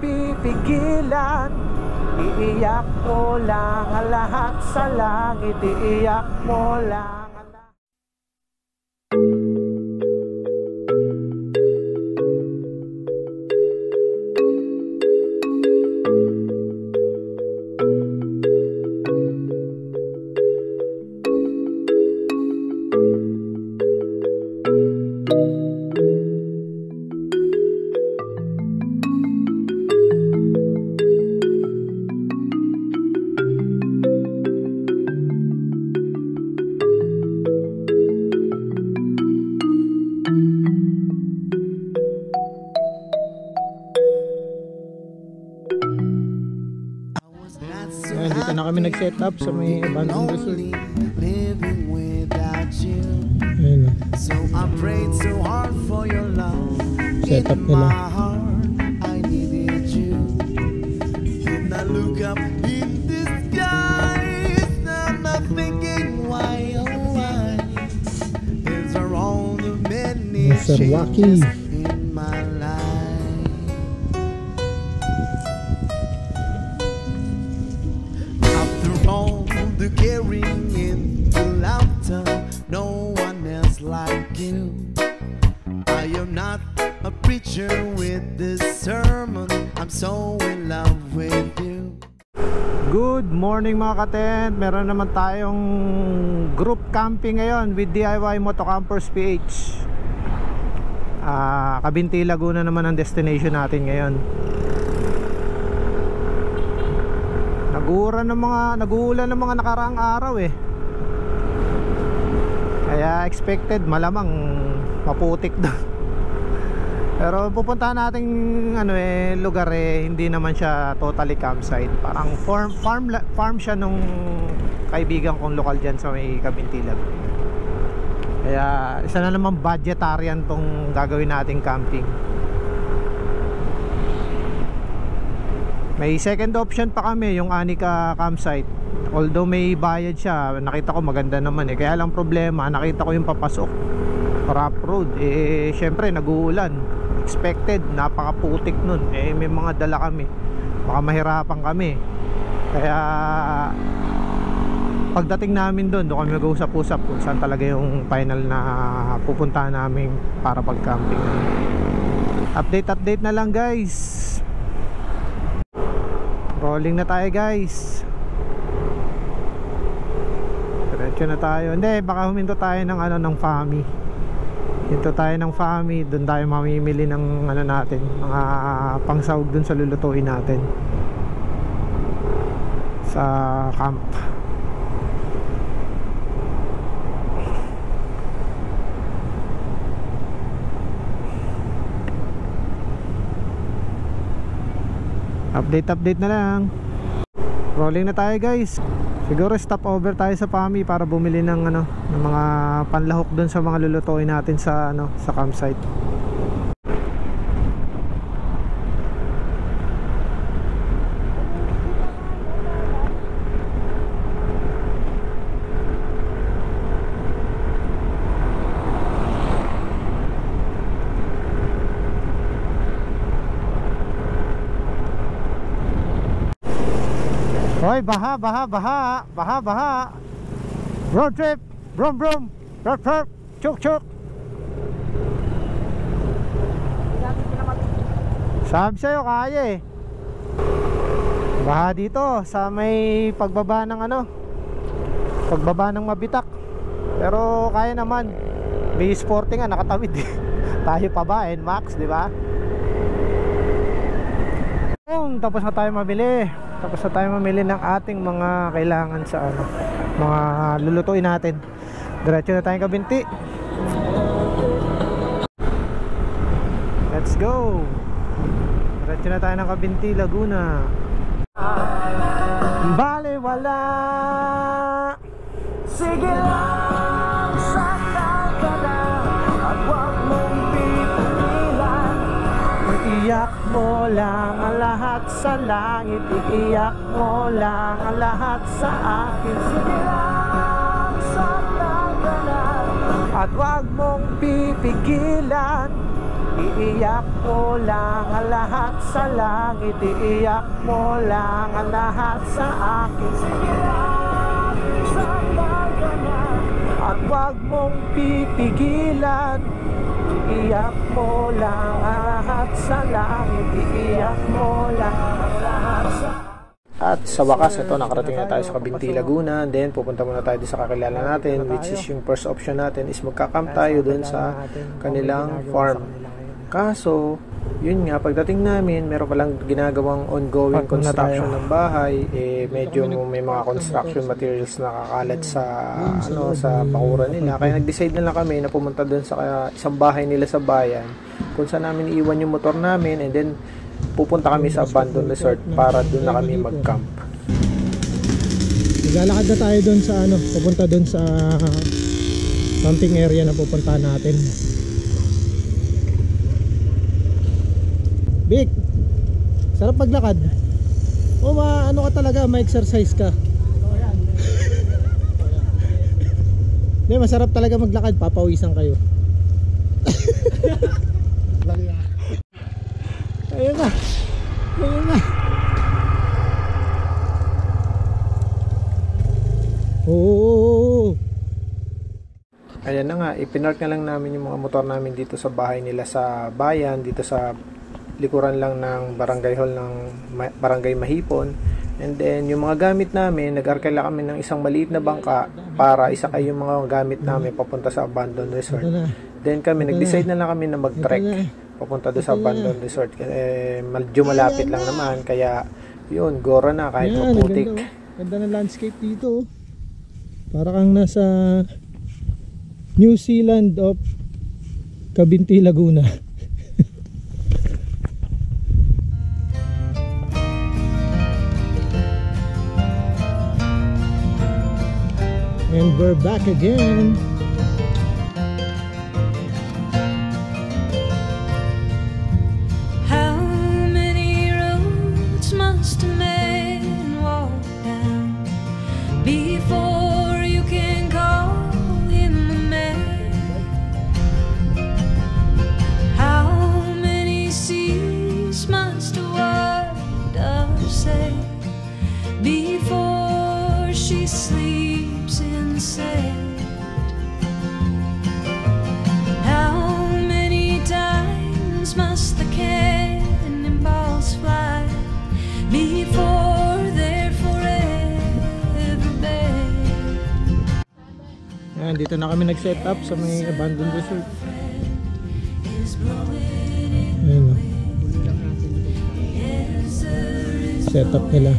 pipigilan. Iiyak mo lang ang lahat sa langit. Iiyak mo lang ang lahat. Dito na kami nag-set up sa may abandoned resort. Ayun. Set up nila. Mr. Wacky. Caring in the laughter, no one else like you. I am not a preacher with this sermon, I'm so in love with you. Good morning mga ka-tent. Meron naman tayong group camping ngayon with DIY Motocampers PH. Cabinti, Laguna naman ang destination natin ngayon. Nag-uulan ng mga nakaraang araw eh. Kaya expected malamang maputik doon. Pero pupuntahan nating lugar hindi naman siya totally campsite. Parang farm siya nung kaibigan kong lokal dyan sa may Cabintilag. Kaya isa na naman budgetarian tong gagawin nating camping. May second option pa kami, yung Anika campsite. Although may bayad siya, nakita ko maganda naman eh. Kaya lang problema, nakita ko yung papasok rough road. Syempre nag-uulan. Expected, napakaputik nun. May mga dala kami. Baka mahirapan kami. Kaya pagdating namin doon kami mag-usap-usap kung saan talaga yung final na pupuntahan namin para pag-camping. Update na lang guys. Rolling na tayo guys. Diretso na tayo. Hindi, baka huminto tayo ng Fami. Hinto tayo ng Fami. Doon tayo mamimili ng natin, mga pangsahog doon sa lulutuin natin sa camp. Update na lang. Rolling na tayo guys. Siguro stop over tayo sa Fami para bumili ng ng mga panlahok doon sa mga lulutuin natin sa sa campsite. Hoy, baha. Road trip, brum, perp, chuk. Sabi sa'yo, kaya eh. Baha dito sa may pagbaba ng pagbaba ng Mabitak. Pero kaya naman. May sporting nga nakatawid eh. Tayo pa ba, NMAX, di ba? Tapos na tayo mamili ng ating mga kailangan sa mga lulutuin natin. Diretso na tayong Cabinti. Let's go. Diretso na tayo ng Cabinti, Laguna. Bale wala. Sige lang, sakal ka na at huwag mong pipigilan. Iiyak mo lang ang lahat sa langit. Iiyak mo lang ang lahat sa akin. Sige lang, sakal ka na at huwag mong pipigilan. Iiyak mo lang ang lahat sa langit. Iiyak mo lang ang lahat sa akin. At wag mong pipigilan. Iiyak mo lang ang lahat sa langit. Iiyak mo lang ang lahat sa. At sa wakas, ito, nakarating na tayo sa Cabinti, Laguna. Then, pupunta muna tayo sa kakilala natin, which is yung first option natin is magka-camp tayo dun sa kanilang farm. Kaso, yun nga, pagdating namin, meron palang ginagawang ongoing construction ng bahay. Medyo may mga construction materials na kakalat sa sa bakuran nila. Kaya nag-decide na lang kami na pumunta dun sa isang bahay nila sa bayan, kung saan namin iiwan yung motor namin, and then pupunta kami sa abandoned resort para doon na kami mag-camp. Maglalakad na tayo doon sa pupunta doon sa camping area na pupuntahan natin. Big, sarap maglakad. O ka talaga, ma-exercise ka. Hindi, masarap talaga maglakad, papawisan kayo. Ayun na. Ayun na. Oo. Ayan na nga, ipinark na lang namin yung mga motor namin dito sa bahay nila sa bayan, dito sa likuran lang ng barangay hall ng barangay Mahipon. And then yung mga gamit namin, nag-arkela kami ng isang maliit na bangka para isakay yung mga gamit namin papunta sa abandoned resort. Then kami, nag-decide na lang kami na mag-trek papunta doon sa abandoned resort. Medyo malapit lang naman, kaya yun, gora na kahit maputik. Ganda ng landscape dito. Para kang nasa New Zealand of Cabinti, Laguna. And we're back again. How many roads must a man walk down before you can call him a man? How many seas must a water sail before she sleeps in sand? How many times must the cannonballs fly before they're forever banned? Ayan, dito na kami nag-set up sa may abandoned resort. Ayan o. Set up nila.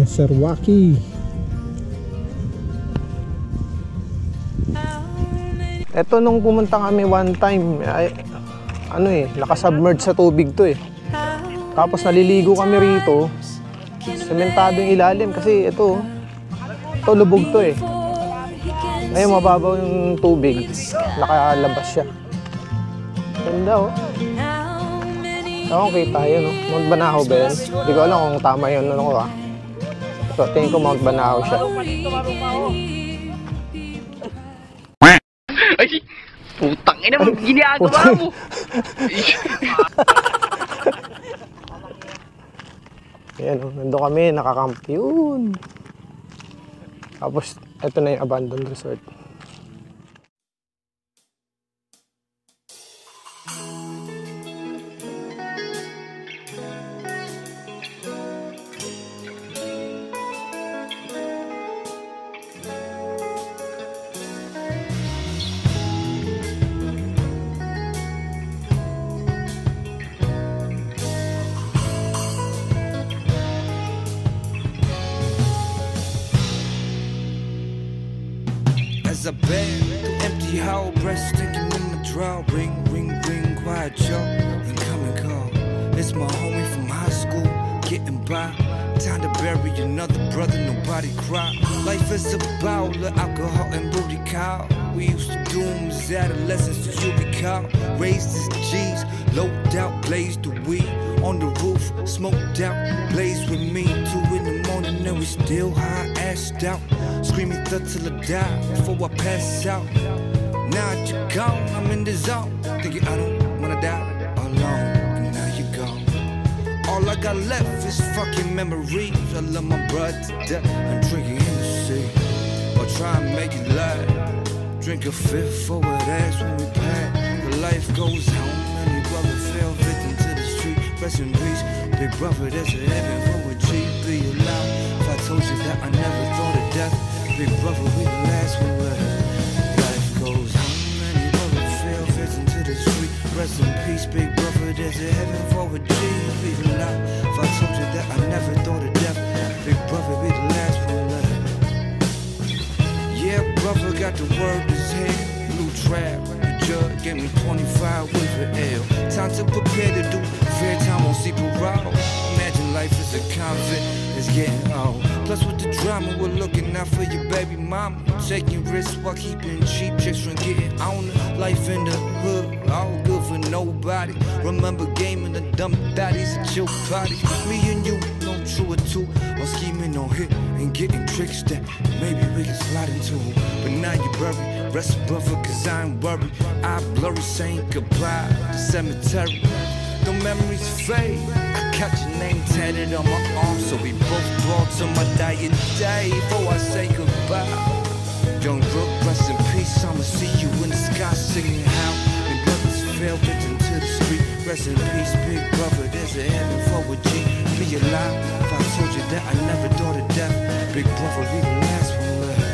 Sir Waki. Eto, nung pumunta kami one time, nakasubmerge sa tubig to eh. Tapos naliligo kami rito, sementado yung ilalim kasi ito lubog to eh. Ngayon mababaw yung tubig, nakalabas siya. Ganda oh. Ewan, kita yun, no? Mount Banahaw ba yun? Hindi ko alam kung tama yun, So, tingin ko Mount Banahaw siya. Ay, putang ina mo, ginagawa mo. Ayan, nandun kami, nakakamp yun. Tapos, eto na yung abandoned resort. As I beg, empty hollow breast sticking in my draw. Ring, ring, ring, quiet Joe. Incoming call. It's my homie from high school, getting by. Time to bury another brother, nobody cry. Life is about the alcohol and booty call. we used to do them as adolescents till you be caught. Raised as G's, loped out, blazed the weed on the roof, smoked out, blazed with me. 2 in the morning and we still high, assed out, screaming thug till I die before I pass out. Now that you're gone, I'm in the zone, thinking I don't wanna die alone. And now you're gone. All I got left is fucking memories. I love my brother to death. I'm drinking Hennessy, or try and make it light. Drink a fifth for what ass when we pack. The life goes on, and your brother fell victim to the street. Rest in peace, big brother, there's a heaven for a G. Be alive. If I told you that I never thought of death, big brother, we the last one left. Life goes on, and your brother fell victim to the street. Rest in peace, big brother, there's a heaven for a G. Be alive. If I told you that I never thought of death, big brother, be the last one left. Yeah, brother got the word in his head. Blue trap, the judge gave me 25 with an L. Time to prepare to do fair time on C parole. Imagine life is a convict, it's getting old. Plus with the drama, we're looking out for your baby mama. Taking risks while keeping cheap chicks from getting on it. Life in the hood, all good for nobody. Remember gaming the dumb daddies at your party. Me and you, no true or two. Or scheming on hit and getting tricks that maybe we can slide into. But now you buried, rest brother, cause I ain't worried. I blurry saying goodbye to the cemetery. The memories fade. I got your name tatted on my arm, so we both brought to my dying day before I say goodbye. Young Rook, rest in peace. I'ma see you in the sky singing how big brothers fell victim to the street. Rest in peace, big brother. There's a heaven for a G. Be alive. If I told you that I never thought of death, big brother, we the last one left.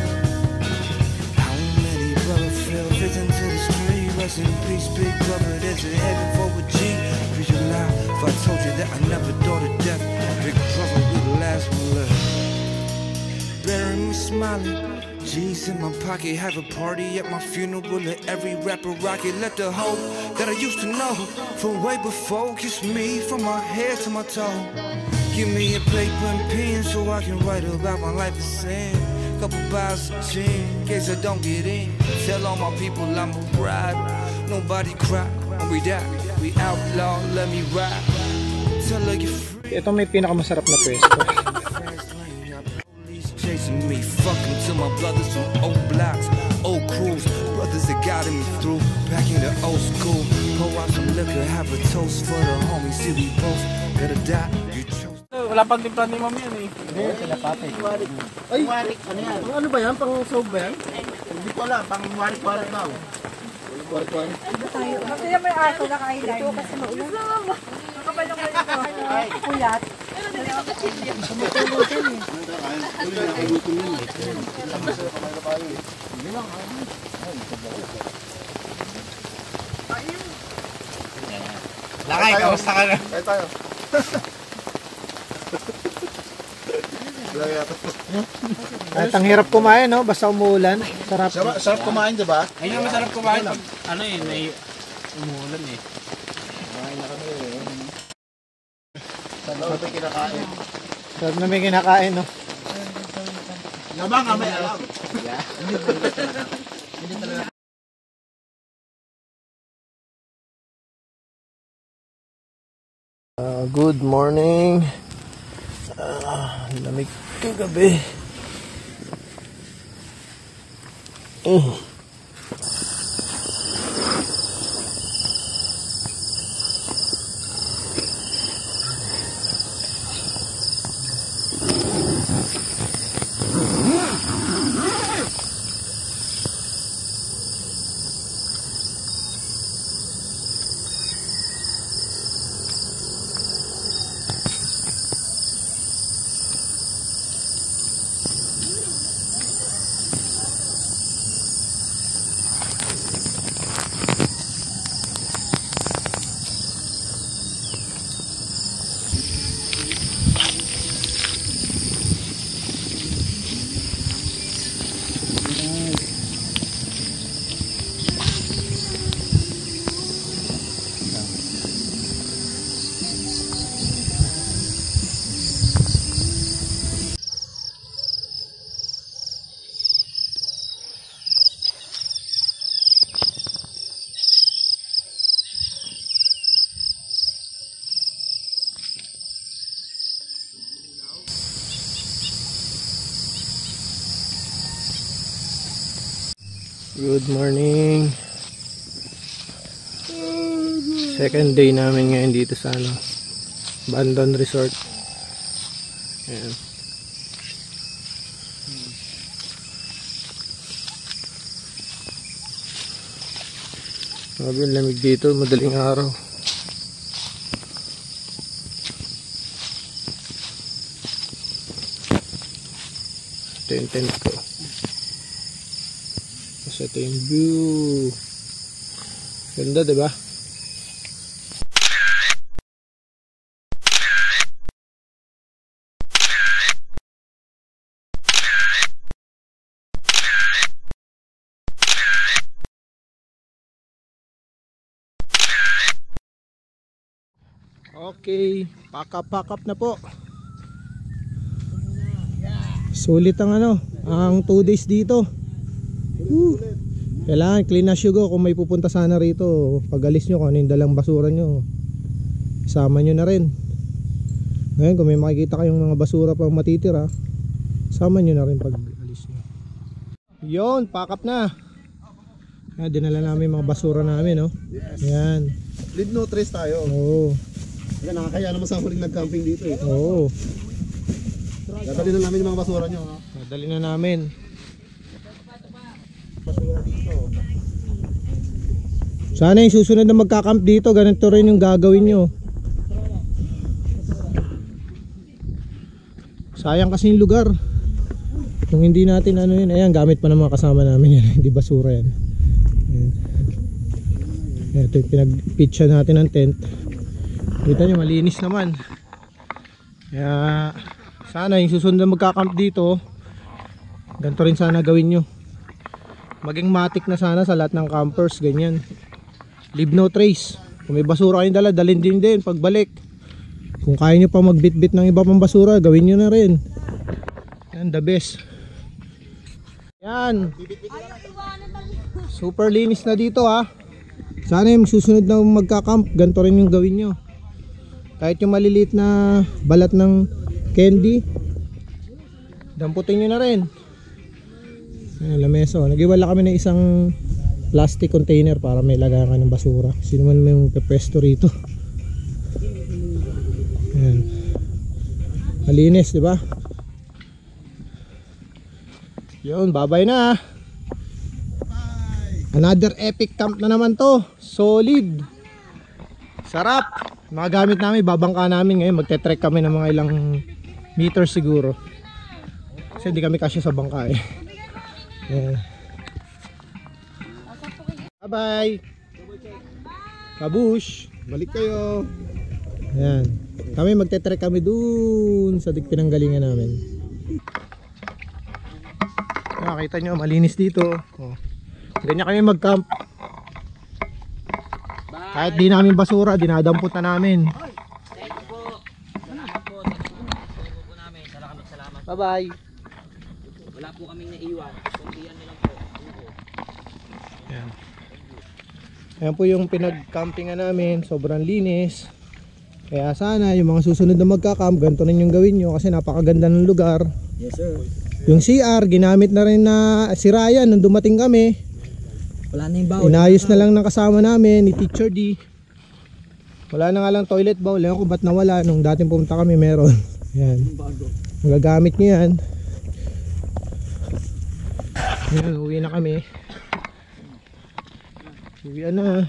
How many brothers fell victim to the street? Rest in peace, big brother. There's a heaven for a G. Be alive. If I told you that I never thought of death, big brother, we the last one left. Bury me smiling. G's in my pocket, have a party at my funeral. Let every rapper rock it. Let the hope that I used to know from way before kiss me from my head to my toe. Give me a paper and pen so I can write about my life of sin. Couple bars of gin, in case I don't get in. Tell all my people I'm a rider. Nobody cry when we die. We outlaw, let me ride. Tell her you're free. Ito may pinakamasarap na pwesto. Chasing me, fucking to my brothers from old blocks, old crews, brothers that guided me through, back in the old school. Pour out some liquor, have a toast for the homies. See we both gotta die. You chose. Wala pang timpla ni ma'am yan eh. Hindi, sila pati. Ay, warik, ano yan? Ano ba yan? Pang soap ba yan? Hindi ko alam, pang warik-warik daw. Warik-warik. Kasi may aso na ka-eyeliner. Ito kasi maulan. Nakabalong ka ito. Kulat. Sumutulog yan eh. Lakay, kamusta ka na? Tayo tayo. At ang hirap kumain, no? Basta umuulan. Sarap. Sarap kumain, diba? Ayun yung masarap kumain pag ano eh, may umuulan eh. Kumain na kami eh. Sarap na may kinakain. Sarap na may kinakain, no? Nabang nga may alam. Good morning. Lamig kagabi. Good morning. Second day namin ngayon dito sa ano, Bandon Resort. Ayan. Grabe yung lamig dito, madaling araw. Ito yung tent ko. Kasi ito yung view. Ganda, diba? Okay, pack up na po. Sulit ang ano, ang 2 days dito. Kailangan clean as you go. Kung may pupunta sana rito, pag alis nyo, kung ano yung dalang basura nyo, isama nyo na rin. Ngayon kung may makikita kayong mga basura pang matitira, sama nyo na rin pag alis nyo. Yun, pack up na. Ayan, dinala namin mga basura namin, no? Ayan. Leave no trace tayo. Oo. Kaya nakakaya naman sa huling nag-camping dito eh. Oo. Dadali na namin yung mga basura nyo. Ha? Dadali na namin. Basura dito. Sana yung susunod na magkakamp dito, ganito rin yung gagawin nyo. Sayang kasi yung lugar. Kung hindi natin ano yun, ayan, gamit pa ng mga kasama namin yan. Hindi basura yan. Ayan. Ito yung pinag-pitcha natin ng tent. Kita nyo, malinis naman. Kaya sana yung susunod na magkakamp dito, ganito rin sana gawin nyo. Maging matik na sana sa lahat ng campers, ganyan. Leave no trace. Kung may basura kayong dala, dalhin din pagbalik. Kung kaya nyo pa magbitbit ng iba pang basura, gawin nyo na rin. Yan, the best. Yan. Super linis na dito, ha. Sana yung susunod na magkakamp, ganito rin yung gawin nyo. Kahit yung maliliit na balat ng candy, damputin nyo na rin. Ayan, lamesa. Nagiwala kami ng isang plastic container para may lagayan ka ng basura. Sino man may pepesto rito. Ayan. Malinis, diba? Yun, babay na. Another epic camp na naman to. Solid. Sarap. Mga gamit namin, babangka namin ngayon. Magte-trek kami ng mga ilang meters siguro. Kasi hindi kami kasya sa bangka eh. Yeah. Bye bye. Kabush. Balik kayo. Ayan. Kami magte-trek kami dun sa pinanggalingan namin. Nakita nyo, malinis dito. Oh. Ganyan kami mag-camp. Kahit di namin basura, dinadampot na namin. Bye bye. Wala po kaming naiwan. Kundian na lang po. Ayan. Ayan po yung pinag-campingan namin. Sobrang linis. Kaya sana yung mga susunod na magka-camp, ganito rin yung gawin nyo kasi napakaganda ng lugar. Yes sir. Yung CR, ginamit na rin na si Ryan nung dumating kami. Wala na yung bawal. Inayos na lang ng kasama namin ni Teacher D. Wala na nga lang toilet bowl. Ewan ko ba't nawala. Nung dating pumunta kami meron. Yan. Magagamit nyo yan. Yan, uwi na kami. Uwi na.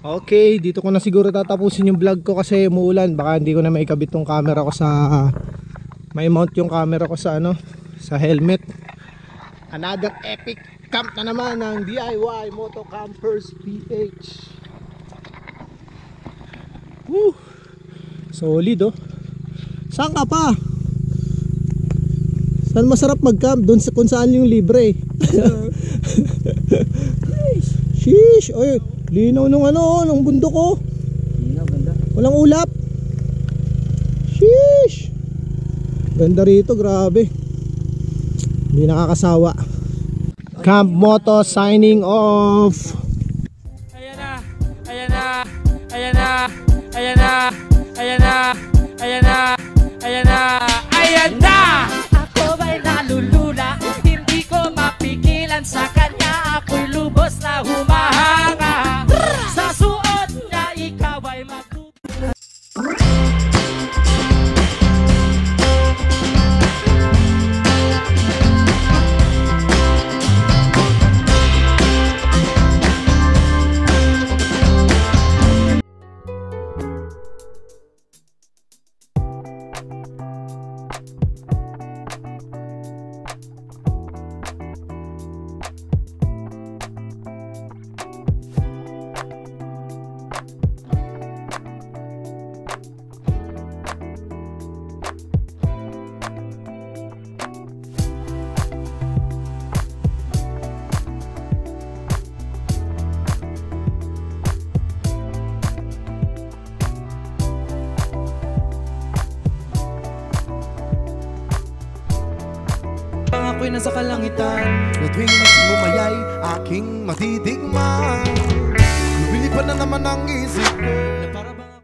Okay, dito ko na siguro tatapusin yung vlog ko kasi umuulan. Baka hindi ko na maikabit tong camera ko sa may mount yung camera ko sa ano, sa helmet. Another epic camp na naman ng DIY Moto Campers PH. Woo! Solid oh. Saan ka pa? Saan masarap mag-camp? Doon sa kung saan yung libre. Sheesh! Oy, linaw nung ano, nung bundok ko. Linaw, ganda. Walang ulap. Sheesh! Ganda rito, grabe. Hindi nakakasawa. Camp Moto signing off. Ayan na, ayan na, ayan na, ayan na, ayan na, ayan na, ayan na, ayan na. Ako ba'y nalulula? Hindi ko mapigilan. Pang ako'y nasa kalangitan, na tuwing lumayay aking matitigman. Lumilipad na naman ang isip ko na para